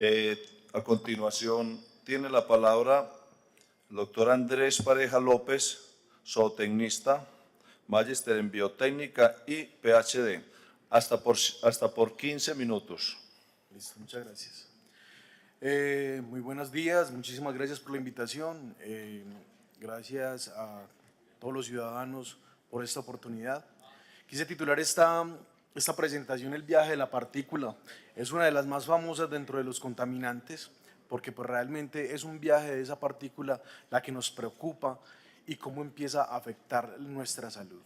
A continuación, tiene la palabra el doctor Andrés Pareja López, zootecnista, magíster en biotécnica y PhD, hasta por 15 minutos. Listo, muchas gracias. Muy buenos días, muchísimas gracias por la invitación. Gracias a todos los ciudadanos por esta oportunidad. Quise titular esta presentación El viaje de la partícula. Es una de las más famosas dentro de los contaminantes, porque pues realmente es un viaje de esa partícula la que nos preocupa y cómo empieza a afectar nuestra salud.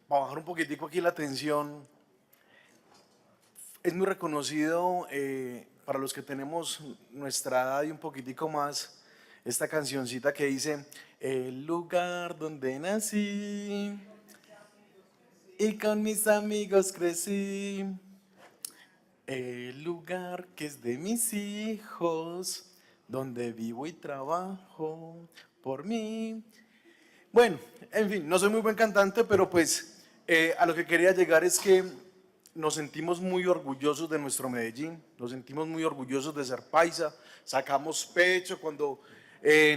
Para bajar un poquitico aquí la tensión, es muy reconocido para los que tenemos nuestra edad y un poquitico más, esta cancioncita que dice: el lugar donde nací y con mis amigos crecí, el lugar que es de mis hijos, donde vivo y trabajo por mí. Bueno, en fin, no soy muy buen cantante, pero pues a lo que quería llegar es que nos sentimos muy orgullosos de nuestro Medellín, nos sentimos muy orgullosos de ser paisa, sacamos pecho cuando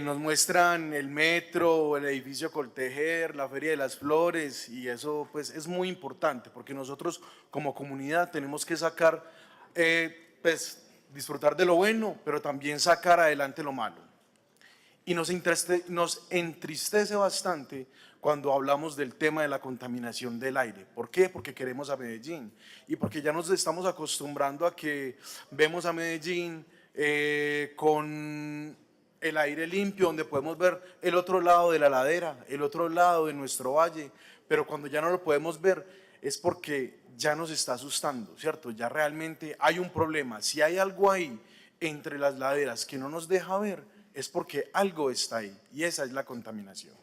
nos muestran el metro, el edificio Coltejer, la Feria de las Flores, y eso pues es muy importante porque nosotros como comunidad tenemos que sacar, pues disfrutar de lo bueno, pero también sacar adelante lo malo. Y nos entristece bastante cuando hablamos del tema de la contaminación del aire. ¿Por qué? Porque queremos a Medellín y porque ya nos estamos acostumbrando a que vemos a Medellín con el aire limpio, donde podemos ver el otro lado de la ladera, el otro lado de nuestro valle, pero cuando ya no lo podemos ver es porque ya nos está asustando, ¿cierto? Ya realmente hay un problema. Si hay algo ahí entre las laderas que no nos deja ver, es porque algo está ahí y esa es la contaminación.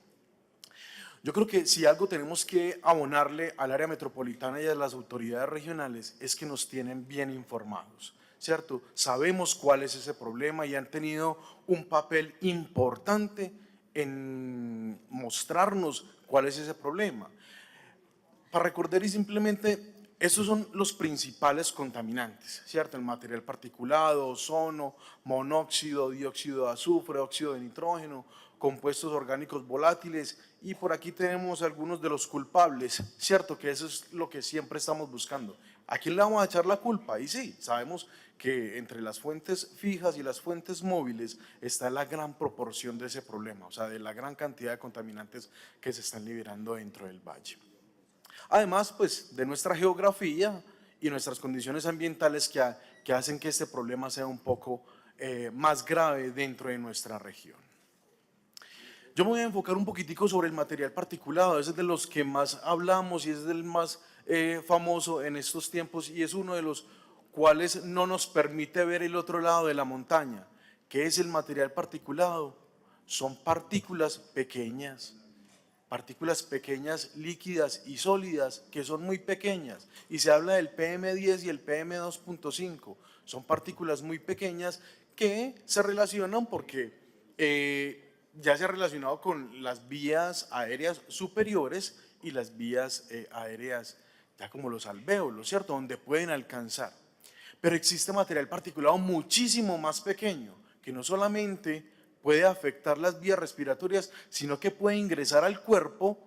Yo creo que si algo tenemos que abonarle al área metropolitana y a las autoridades regionales es que nos tienen bien informados, ¿cierto? Sabemos cuál es ese problema y han tenido un papel importante en mostrarnos cuál es ese problema. Para recordar y simplemente, esos son los principales contaminantes, ¿cierto? El material particulado, ozono, monóxido, dióxido de azufre, óxido de nitrógeno, compuestos orgánicos volátiles, y por aquí tenemos algunos de los culpables, ¿cierto? Que eso es lo que siempre estamos buscando. ¿A quién le vamos a echar la culpa? Y sí, sabemos que entre las fuentes fijas y las fuentes móviles está la gran proporción de ese problema, o sea, de la gran cantidad de contaminantes que se están liberando dentro del valle. Además, pues, de nuestra geografía y nuestras condiciones ambientales que hacen que este problema sea un poco más grave dentro de nuestra región. Yo me voy a enfocar un poquitico sobre el material particulado, ese es de los que más hablamos y es el más famoso en estos tiempos y es uno de los cuales no nos permite ver el otro lado de la montaña. ¿Qué es el material particulado? Son partículas pequeñas, líquidas y sólidas, que son muy pequeñas, y se habla del PM10 y el PM2.5, son partículas muy pequeñas que se relacionan porque ya se ha relacionado con las vías aéreas superiores y las vías aéreas ya como los alvéolos, ¿cierto? Donde pueden alcanzar. Pero existe material particulado muchísimo más pequeño, que no solamente puede afectar las vías respiratorias, sino que puede ingresar al cuerpo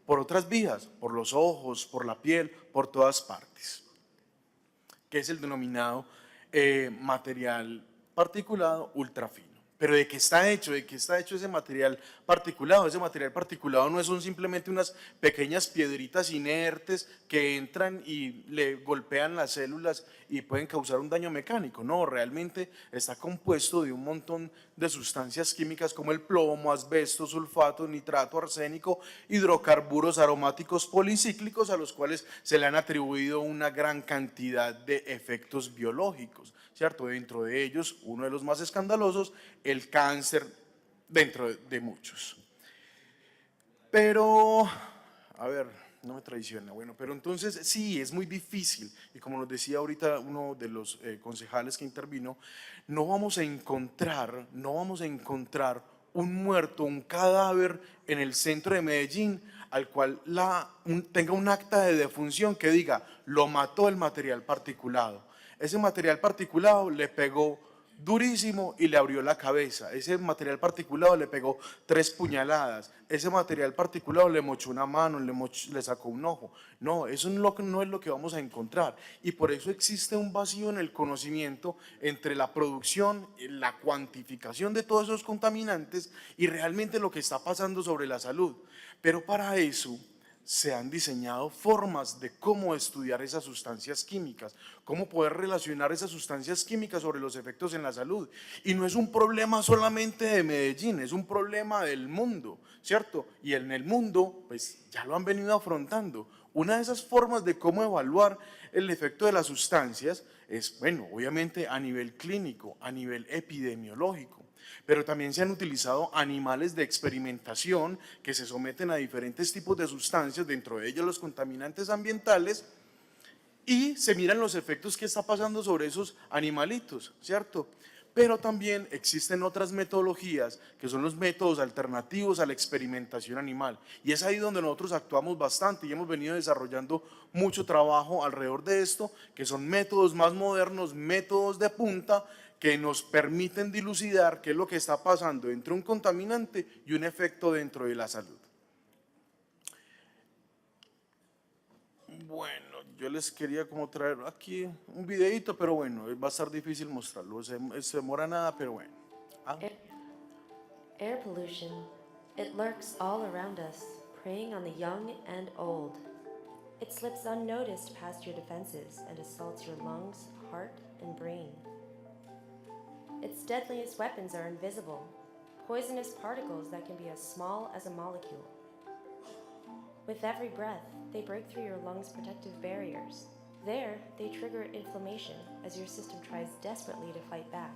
por otras vías, por los ojos, por la piel, por todas partes, que es el denominado material particulado ultrafino. Pero ¿de qué está hecho? ¿De qué está hecho ese material particulado? Ese material particulado no son simplemente unas pequeñas piedritas inertes que entran y le golpean las células y pueden causar un daño mecánico. No, realmente está compuesto de un montón de sustancias químicas como el plomo, asbesto, sulfato, nitrato, arsénico, hidrocarburos aromáticos policíclicos a los cuales se le han atribuido una gran cantidad de efectos biológicos, ¿cierto? Dentro de ellos, uno de los más escandalosos, el cáncer, dentro de muchos. Pero, a ver, no me traiciona, bueno, pero entonces sí, es muy difícil, y como nos decía ahorita uno de los concejales que intervino, no vamos a encontrar un muerto, un cadáver en el centro de Medellín, al cual tenga un acta de defunción que diga, lo mató el material particulado. Ese material particulado le pegó durísimo y le abrió la cabeza. Ese material particulado le pegó 3 puñaladas. Ese material particulado le mochó una mano, le sacó un ojo. No, eso no es lo que vamos a encontrar. Y por eso existe un vacío en el conocimiento entre la producción, la cuantificación de todos esos contaminantes y realmente lo que está pasando sobre la salud. Pero para eso se han diseñado formas de cómo estudiar esas sustancias químicas, cómo poder relacionar esas sustancias químicas sobre los efectos en la salud. Y no es un problema solamente de Medellín, es un problema del mundo, ¿cierto? Y en el mundo, pues ya lo han venido afrontando. Una de esas formas de cómo evaluar el efecto de las sustancias es, bueno, obviamente a nivel clínico, a nivel epidemiológico, pero también se han utilizado animales de experimentación que se someten a diferentes tipos de sustancias, dentro de ellos los contaminantes ambientales, y se miran los efectos que está pasando sobre esos animalitos, ¿cierto? Pero también existen otras metodologías que son los métodos alternativos a la experimentación animal, y es ahí donde nosotros actuamos bastante y hemos venido desarrollando mucho trabajo alrededor de esto, que son métodos más modernos, métodos de punta, que nos permiten dilucidar qué es lo que está pasando entre un contaminante y un efecto dentro de la salud. Bueno, yo les quería como traer aquí un videito, pero bueno, va a estar difícil mostrarlo, se demora nada, pero bueno. Air pollution. It lurks all around us, preying on the young and old. It slips unnoticed past your defenses and assaults your lungs, heart, and brain. Its deadliest weapons are invisible, poisonous particles that can be as small as a molecule. With every breath, they break through your lungs' protective barriers. There, they trigger inflammation as your system tries desperately to fight back.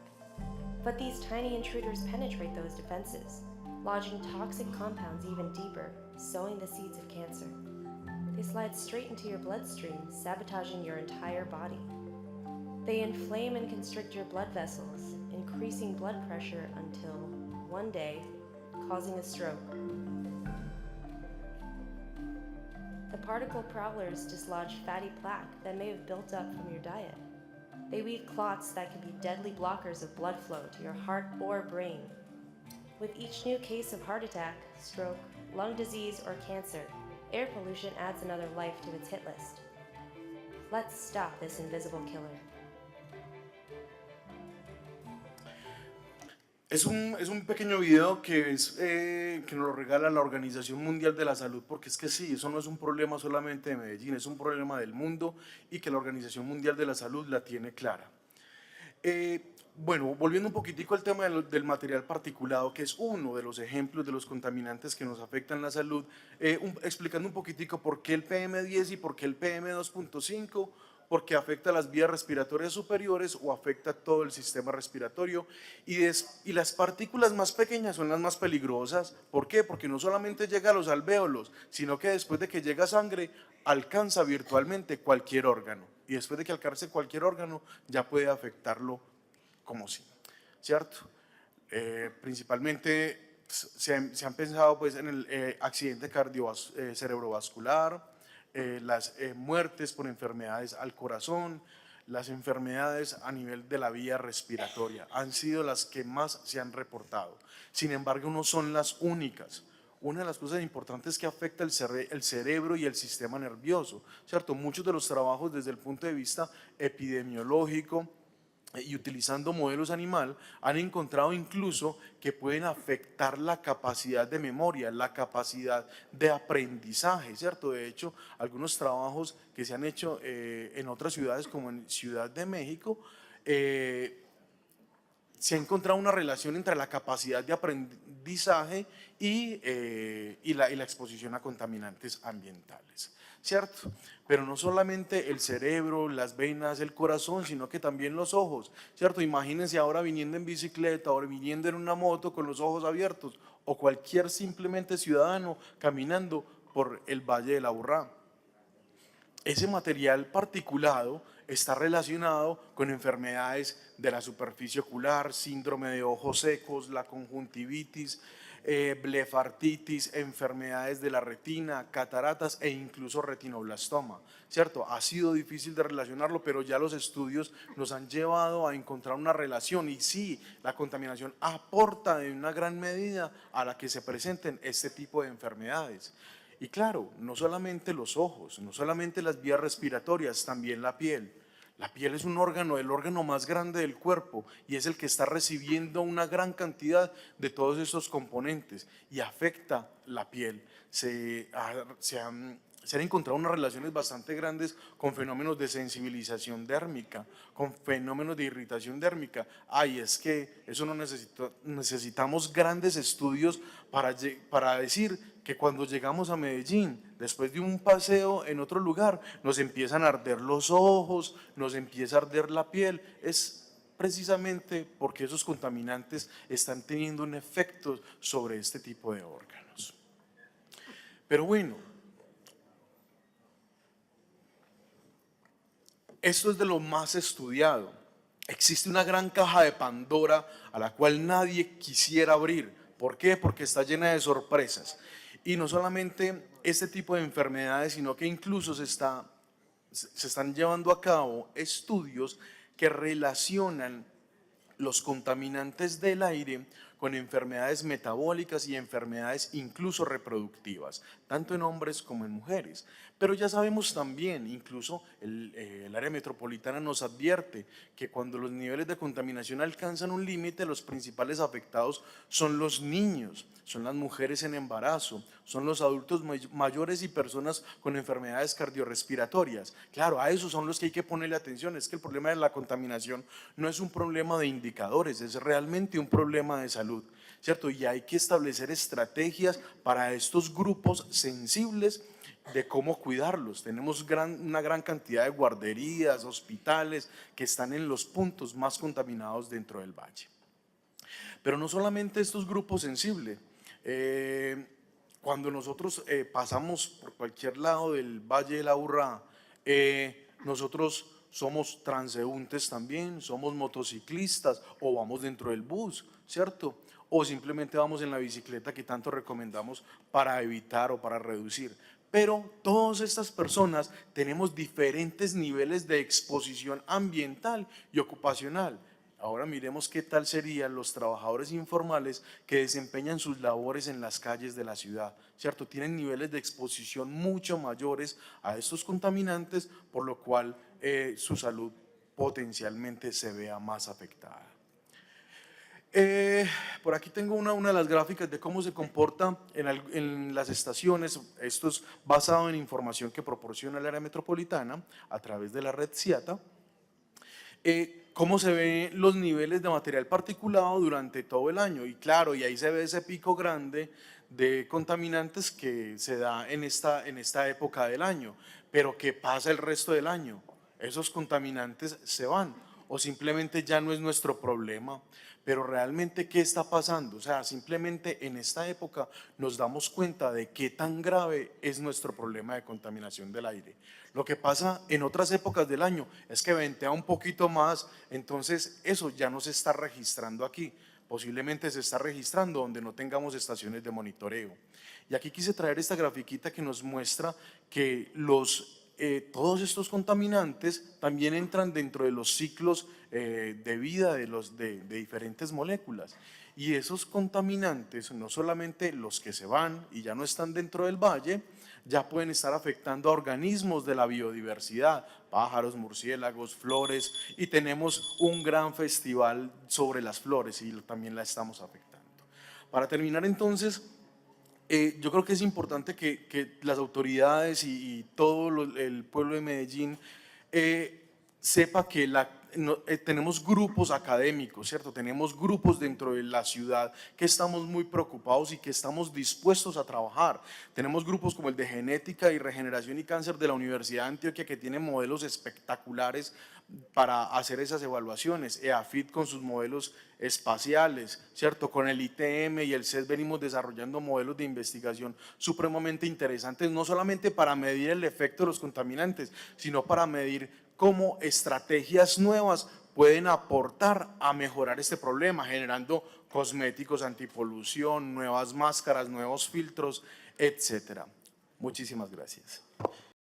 But these tiny intruders penetrate those defenses, lodging toxic compounds even deeper, sowing the seeds of cancer. They slide straight into your bloodstream, sabotaging your entire body. They inflame and constrict your blood vessels, increasing blood pressure until, one day, causing a stroke. The particle prowlers dislodge fatty plaque that may have built up from your diet. They weave clots that can be deadly blockers of blood flow to your heart or brain. With each new case of heart attack, stroke, lung disease, or cancer, air pollution adds another life to its hit list. Let's stop this invisible killer. Es un pequeño video que nos lo regala la Organización Mundial de la Salud, porque es que sí, eso no es un problema solamente de Medellín, es un problema del mundo y que la Organización Mundial de la Salud la tiene clara. Bueno, volviendo un poquitico al tema del material particulado, que es uno de los ejemplos de los contaminantes que nos afectan la salud, explicando un poquitico por qué el PM10 y por qué el PM2.5, porque afecta las vías respiratorias superiores o afecta todo el sistema respiratorio, y las partículas más pequeñas son las más peligrosas. ¿Por qué? Porque no solamente llega a los alvéolos, sino que después de que llega sangre, alcanza virtualmente cualquier órgano, y después de que alcance cualquier órgano, ya puede afectarlo como sí, ¿cierto? Principalmente se han pensado pues, en el accidente cerebrovascular, las muertes por enfermedades al corazón, las enfermedades a nivel de la vía respiratoria, han sido las que más se han reportado. Sin embargo, no son las únicas. Una de las cosas importantes que afecta el cerebro y el sistema nervioso, ¿cierto? Muchos de los trabajos desde el punto de vista epidemiológico y utilizando modelos animal han encontrado incluso que pueden afectar la capacidad de memoria, la capacidad de aprendizaje, ¿cierto? De hecho, algunos trabajos que se han hecho en otras ciudades como en Ciudad de México, se ha encontrado una relación entre la capacidad de aprendizaje y la exposición a contaminantes ambientales, ¿cierto? Pero no solamente el cerebro, las venas, el corazón, sino que también los ojos, ¿cierto? Imagínense ahora viniendo en bicicleta o viniendo en una moto con los ojos abiertos, o cualquier simplemente ciudadano caminando por el Valle de la Aburrá. Ese material particulado está relacionado con enfermedades de la superficie ocular, síndrome de ojos secos, la conjuntivitis, blefartitis, enfermedades de la retina, cataratas e incluso retinoblastoma, ¿cierto? Ha sido difícil de relacionarlo, pero ya los estudios nos han llevado a encontrar una relación y sí, la contaminación aporta en una gran medida a la que se presenten este tipo de enfermedades. Y claro, no solamente los ojos, no solamente las vías respiratorias, también la piel. La piel es un órgano, el órgano más grande del cuerpo y es el que está recibiendo una gran cantidad de todos estos componentes y afecta la piel. Se han encontrado unas relaciones bastante grandes con fenómenos de sensibilización dérmica, con fenómenos de irritación dérmica. Ay, es que eso no necesitamos grandes estudios para decir que cuando llegamos a Medellín, después de un paseo en otro lugar, nos empiezan a arder los ojos, nos empieza a arder la piel. Es precisamente porque esos contaminantes están teniendo un efecto sobre este tipo de órganos. Pero bueno, esto es de lo más estudiado. Existe una gran caja de Pandora a la cual nadie quisiera abrir. ¿Por qué? Porque está llena de sorpresas. Y no solamente este tipo de enfermedades, sino que incluso se están llevando a cabo estudios que relacionan los contaminantes del aire con enfermedades metabólicas y enfermedades incluso reproductivas, tanto en hombres como en mujeres. Pero ya sabemos también, incluso el área metropolitana nos advierte que cuando los niveles de contaminación alcanzan un límite, los principales afectados son los niños, son las mujeres en embarazo, son los adultos mayores y personas con enfermedades cardiorrespiratorias. Claro, a esos son los que hay que ponerle atención. Es que el problema de la contaminación no es un problema de indicadores, es realmente un problema de salud, ¿cierto? Y hay que establecer estrategias para estos grupos sensibles de cómo cuidarlos. Tenemos una gran cantidad de guarderías, hospitales que están en los puntos más contaminados dentro del valle. Pero no solamente estos grupos sensibles. Cuando nosotros pasamos por cualquier lado del Valle de la Urrá, nosotros somos transeúntes también, somos motociclistas o vamos dentro del bus, ¿cierto? O simplemente vamos en la bicicleta que tanto recomendamos para evitar o para reducir. Pero todas estas personas tenemos diferentes niveles de exposición ambiental y ocupacional. Ahora miremos qué tal serían los trabajadores informales que desempeñan sus labores en las calles de la ciudad, ¿cierto? Tienen niveles de exposición mucho mayores a estos contaminantes, por lo cual su salud potencialmente se vea más afectada. Por aquí tengo una de las gráficas de cómo se comporta en las estaciones. Esto es basado en información que proporciona el área metropolitana a través de la red CIATA. Cómo se ven los niveles de material particulado durante todo el año. Y claro, y ahí se ve ese pico grande de contaminantes que se da en esta época del año. Pero ¿qué pasa el resto del año? Esos contaminantes se van o simplemente ya no es nuestro problema. Pero realmente, ¿qué está pasando? O sea, simplemente en esta época nos damos cuenta de qué tan grave es nuestro problema de contaminación del aire. Lo que pasa en otras épocas del año es que ventea un poquito más, entonces eso ya no se está registrando aquí. Posiblemente se está registrando donde no tengamos estaciones de monitoreo. Y aquí quise traer esta grafiquita que nos muestra que todos estos contaminantes también entran dentro de los ciclos de vida de diferentes moléculas. Y esos contaminantes, no solamente los que se van y ya no están dentro del valle, ya pueden estar afectando a organismos de la biodiversidad, pájaros, murciélagos, flores, y tenemos un gran festival sobre las flores y también la estamos afectando. Para terminar entonces, yo creo que es importante que las autoridades y todo el pueblo de Medellín sepa que tenemos grupos académicos, ¿cierto? Tenemos grupos dentro de la ciudad que estamos muy preocupados y que estamos dispuestos a trabajar. Tenemos grupos como el de Genética y Regeneración y Cáncer de la Universidad de Antioquia que tienen modelos espectaculares para hacer esas evaluaciones. EAFIT con sus modelos espaciales, ¿cierto? Con el ITM y el CES venimos desarrollando modelos de investigación supremamente interesantes, no solamente para medir el efecto de los contaminantes, sino para medir cómo estrategias nuevas pueden aportar a mejorar este problema, generando cosméticos antipolución, nuevas máscaras, nuevos filtros, etc. Muchísimas gracias.